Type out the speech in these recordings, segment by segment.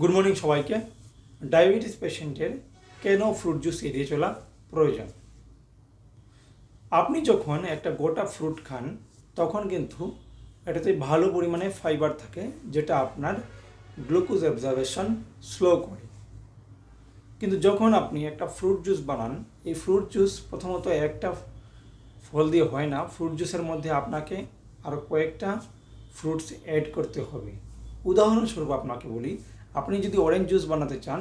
Good morning সবাইকে। Diabetes পেশেন্টের কেন ফ্রুট জুস এড়িয়ে চলা প্রয়োজন? আপনি যখন একটা গোটা ফ্রুট খান তখন কিন্তু এটাতে ভালো পরিমাণে ফাইবার থাকে, যেটা আপনার গ্লুকোজ অ্যাবজর্বেশন স্লো করে। কিন্তু যখন আপনি একটা ফ্রুট জুস বানান, এই ফ্রুট জুস প্রথমত একটা ফল দিয়ে হয় না। ফ্রুট জুসের মধ্যে আপনাকে আরও কয়েকটা ফ্রুটস অ্যাড করতে হবে। উদাহরণস্বরূপ আপনাকে বলি, আপনি যদি অরেঞ্জ জুস বানাতে চান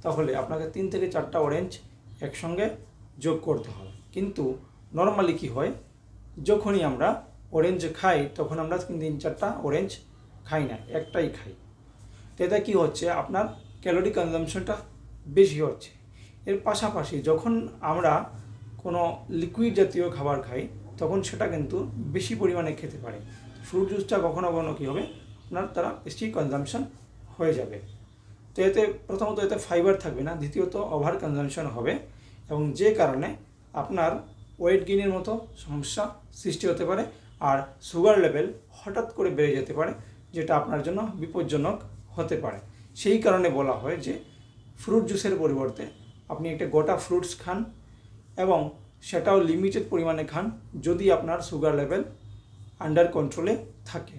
তাহলে আপনাকে 3 থেকে 4টা অরেঞ্জ একসঙ্গে যোগ করতে হবে। কিন্তু নর্মালি কি হয়, যখনই আমরা অরেঞ্জ খাই তখন আমরা 3-4টা অরেঞ্জ খাই না, একটাই খাই। তো এতে কী হচ্ছে, আপনার ক্যালোরি কনজামশনটা বেশি হচ্ছে। এর পাশাপাশি যখন আমরা কোনো লিকুইড জাতীয় খাবার খাই তখন সেটা কিন্তু বেশি পরিমাণে খেতে পারে। ফ্রুট জুসটা কখনো কখনো কী হবে, আপনার তারা বেশি কনজামশন হয়ে যাবে। তো এতে প্রথমত এতে ফাইবার থাকবে না, দ্বিতীয়ত ওভার কনজামশন হবে, এবং যে কারণে আপনার ওয়েট গেইনের মতো সমস্যা সৃষ্টি হতে পারে, আর সুগার লেভেল হঠাৎ করে বেড়ে যেতে পারে, যেটা আপনার জন্য বিপজ্জনক হতে পারে। সেই কারণে বলা হয় যে ফ্রুট জুসের পরিবর্তে আপনি একটা গোটা ফ্রুটস খান, এবং সেটাও লিমিটেড পরিমাণে খান যদি আপনার সুগার লেভেল আন্ডার কন্ট্রোলে থাকে।